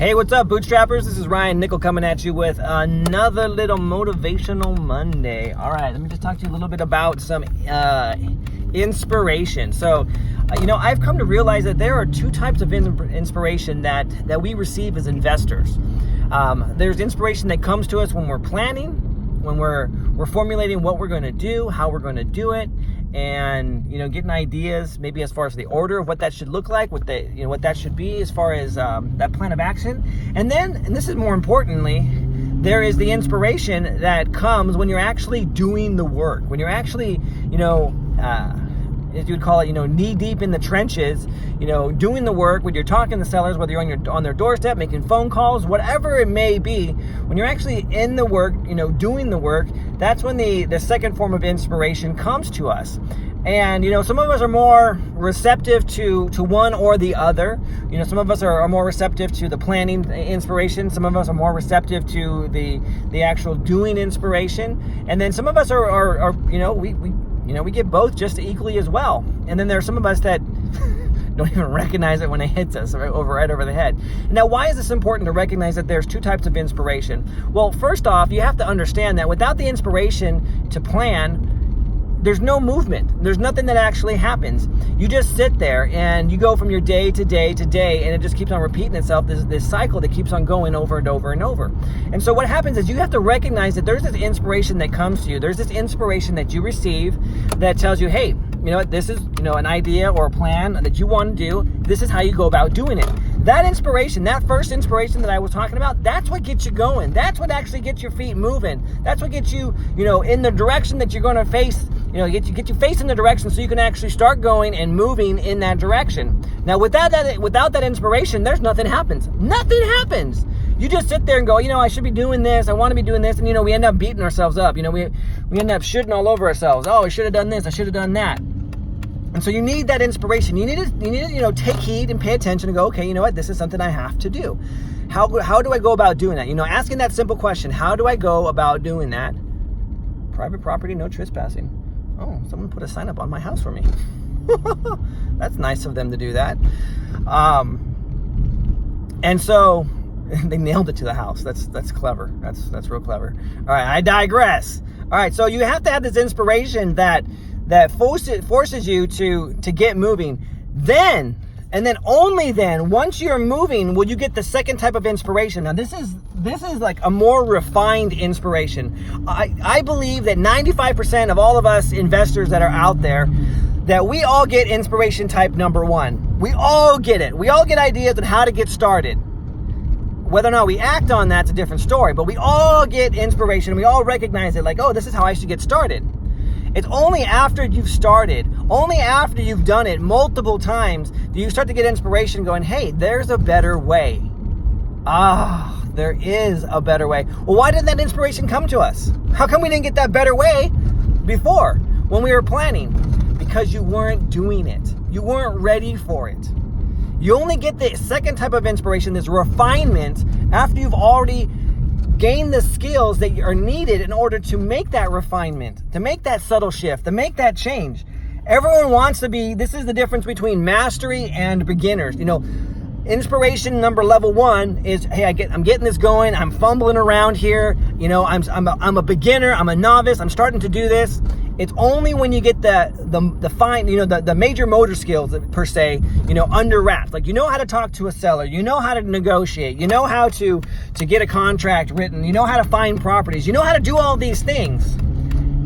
Hey, what's up, bootstrappers? This is Ryan Nickel coming at you with another little Motivational Monday. All right, let me just talk to you a little bit about some inspiration. So, I've come to realize that there are two types of inspiration that we receive as investors. There's inspiration that comes to us when we're planning, when we're formulating what we're going to do, how we're going to do it, and getting ideas maybe as far as the order of what that should look like, what that should be as far as that plan of action. And this is more importantly, there is the inspiration that comes when you're actually doing the work, when you're actually as you would call it, knee deep in the trenches, doing the work, when you're talking to sellers, whether you're on their doorstep, making phone calls, whatever it may be, when you're actually in the work, doing the work, that's when the second form of inspiration comes to us. And, some of us are more receptive to one or the other. Some of us are more receptive to the planning inspiration. Some of us are more receptive to the actual doing inspiration. And then some of us are we get both just equally as well. And then there are some of us that don't even recognize it when it hits us right over the head. Now, why is this important to recognize that there's two types of inspiration? Well, first off, you have to understand that without the inspiration to plan, there's no movement. There's nothing that actually happens. You just sit there and you go from your day to day to day, and it just keeps on repeating itself, this cycle that keeps on going over and over and over. And so what happens is you have to recognize that there's this inspiration that comes to you. There's this inspiration that you receive that tells you, hey, this is, an idea or a plan that you want to do. This is how you go about doing it. That inspiration, that first inspiration that I was talking about, that's what gets you going. That's what actually gets your feet moving. That's what gets you, in the direction that you're going to face, get you facing the direction so you can actually start going and moving in that direction. Now, without that inspiration, there's nothing happens. Nothing happens. You just sit there and go, I should be doing this. I want to be doing this. And, we end up beating ourselves up. We end up shitting all over ourselves. Oh, I should have done this. I should have done that. And so you need that inspiration. You need to take heed and pay attention and go, okay, you know what? This is something I have to do. How do I go about doing that? Asking that simple question, how do I go about doing that? Private property, no trespassing. Oh, someone put a sign up on my house for me. That's nice of them to do that. And so they nailed it to the house. That's clever. That's real clever. All right, I digress. All right, so you have to have this inspiration that forces you to get moving. Then, and then only then, once you're moving, will you get the second type of inspiration. Now, this is like a more refined inspiration. I believe that 95% of all of us investors that are out there, that we all get inspiration type number one. We all get it. We all get ideas on how to get started. Whether or not we act on that's a different story, but we all get inspiration. We all recognize it like, oh, this is how I should get started. It's only after you've started, only after you've done it multiple times, do you start to get inspiration going, hey, there's a better way. There is a better way. Well, why didn't that inspiration come to us? How come we didn't get that better way before when we were planning? Because you weren't doing it. You weren't ready for it. You only get the second type of inspiration, this refinement, after you've already gained the skills that are needed in order to make that refinement, to make that subtle shift, to make that change. Everyone wants to be, this is the difference between mastery and beginners. Inspiration level one is, hey, I'm getting this going. I'm fumbling around here. I'm a beginner. I'm a novice. I'm starting to do this. It's only when you get the fine, the major motor skills per se, under wraps. Like, how to talk to a seller. How to negotiate. How to get a contract written. How to find properties. How to do all these things.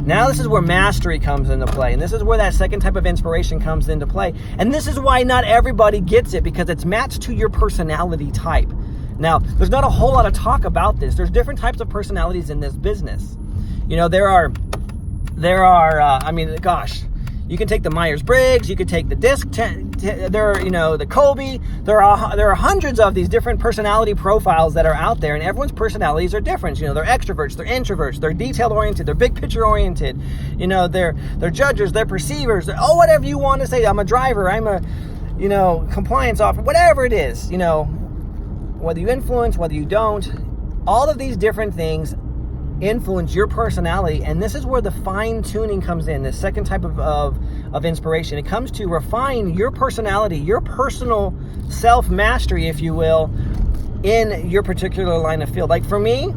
Now this is where mastery comes into play. And this is where that second type of inspiration comes into play. And this is why not everybody gets it, because it's matched to your personality type. Now, there's not a whole lot of talk about this. There's different types of personalities in this business. There are, you can take the Myers-Briggs, you can take the DISC, the Colby. There are hundreds of these different personality profiles that are out there, and everyone's personalities are different. They're extroverts, they're introverts, they're detail-oriented, they're big picture-oriented. They're judges, they're perceivers, whatever you want to say. I'm a driver, I'm a, compliance officer, whatever it is. Whether you influence, whether you don't, all of these different things influence your personality, and this is where the fine tuning comes in. The second type of inspiration, it comes to refine your personality, your personal self mastery, if you will, in your particular line of field. Like for me,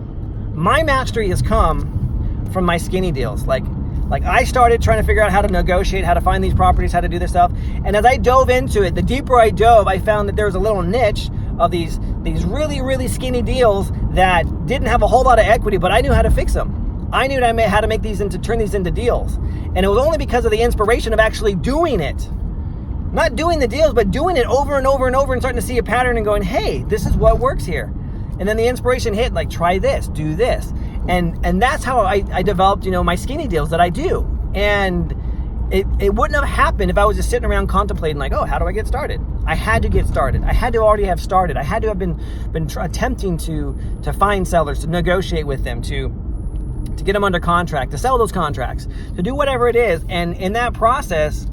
my mastery has come from my skinny deals. Like I started trying to figure out how to negotiate, how to find these properties, how to do this stuff. And as I dove into it, the deeper I dove, I found that there was a little niche of these really, really skinny deals that didn't have a whole lot of equity, but I knew how to fix them. I knew how to make these turn these into deals. And it was only because of the inspiration of actually doing it. Not doing the deals, but doing it over and over and over and starting to see a pattern and going, hey, this is what works here. And then the inspiration hit, like, try this, do this. And that's how I developed, my skinny deals that I do. And it wouldn't have happened if I was just sitting around contemplating like, oh, how do I get started? I had to get started. I had to already have started. I had to have been attempting to find sellers, to negotiate with them, to get them under contract, to sell those contracts, to do whatever it is. And in that process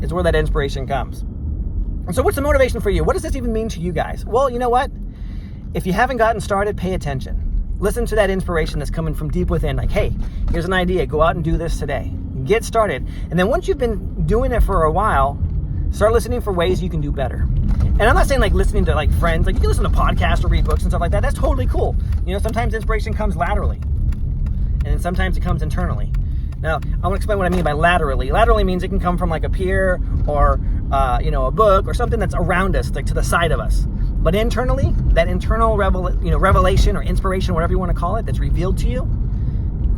is where that inspiration comes. And so what's the motivation for you? What does this even mean to you guys? Well, you know what? If you haven't gotten started, pay attention. Listen to that inspiration that's coming from deep within. Like, hey, here's an idea. Go out and do this today. Get started. And then once you've been doing it for a while, start listening for ways you can do better. And I'm not saying like listening to like friends. Like you can listen to podcasts or read books and stuff like that. That's totally cool. Sometimes inspiration comes laterally. And then sometimes it comes internally. Now, I want to explain what I mean by laterally. Laterally means it can come from like a peer or, a book or something that's around us, like to the side of us. But internally, that internal revelation or inspiration, whatever you want to call it, that's revealed to you,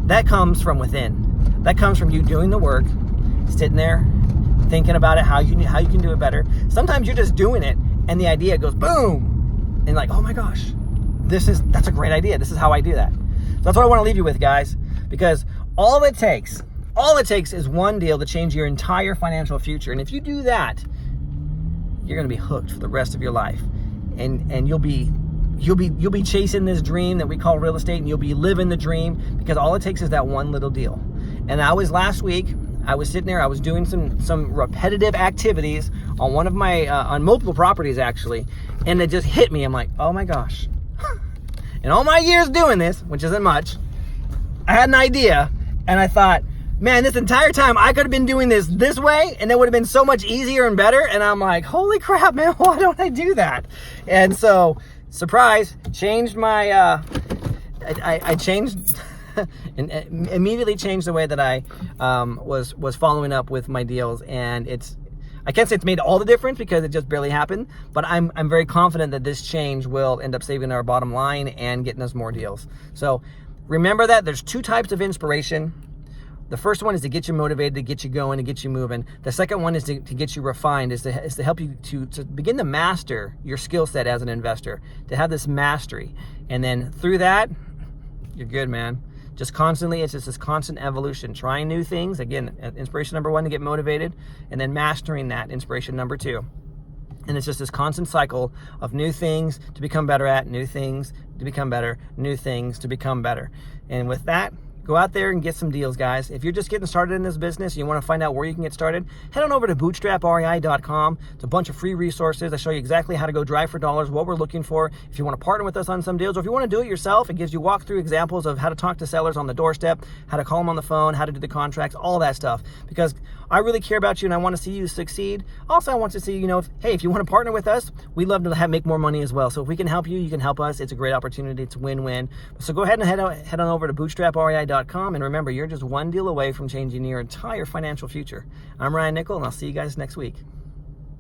that comes from within. That comes from you doing the work, sitting there, thinking about it, how you can do it better. Sometimes you're just doing it, and the idea goes boom, and like, oh my gosh, that's a great idea. This is how I do that. So that's what I want to leave you with, guys, because all it takes is one deal to change your entire financial future. And if you do that, you're going to be hooked for the rest of your life. And you'll be chasing this dream that we call real estate, and you'll be living the dream because all it takes is that one little deal. And last week, I was sitting there, I was doing some repetitive activities on one of my, on multiple properties actually, and it just hit me. I'm like, oh my gosh. In all my years doing this, which isn't much, I had an idea, and I thought, man, this entire time I could have been doing this way, and it would have been so much easier and better. And I'm like, holy crap, man, why don't I do that? And so, surprise, changed my, I changed, and immediately changed the way that I was following up with my deals. And I can't say it's made all the difference because it just barely happened, but I'm very confident that this change will end up saving our bottom line and getting us more deals. So remember that there's two types of inspiration. The first one is to get you motivated, to get you going, to get you moving. The second one is to get you refined, is to help you to begin to master your skill set as an investor, to have this mastery. And then through that, you're good, man. Just constantly, it's just this constant evolution, trying new things. Again, inspiration number one, to get motivated, and then mastering that, inspiration number two. And it's just this constant cycle of new things to become better at, new things to become better, new things to become better. And with that, go out there and get some deals, guys. If you're just getting started in this business, you want to find out where you can get started, head on over to bootstraprei.com. It's a bunch of free resources. I show you exactly how to go drive for dollars, what we're looking for. If you want to partner with us on some deals, or if you want to do it yourself, it gives you walkthrough examples of how to talk to sellers on the doorstep, how to call them on the phone, how to do the contracts, all that stuff. Because I really care about you and I want to see you succeed. Also, I want to see, if you want to partner with us, we'd love to make more money as well. So if we can help you, you can help us. It's a great opportunity. It's a win-win. So go ahead and head on over to bootstraprei.com. And remember, you're just one deal away from changing your entire financial future. I'm Ryan Nickel, and I'll see you guys next week.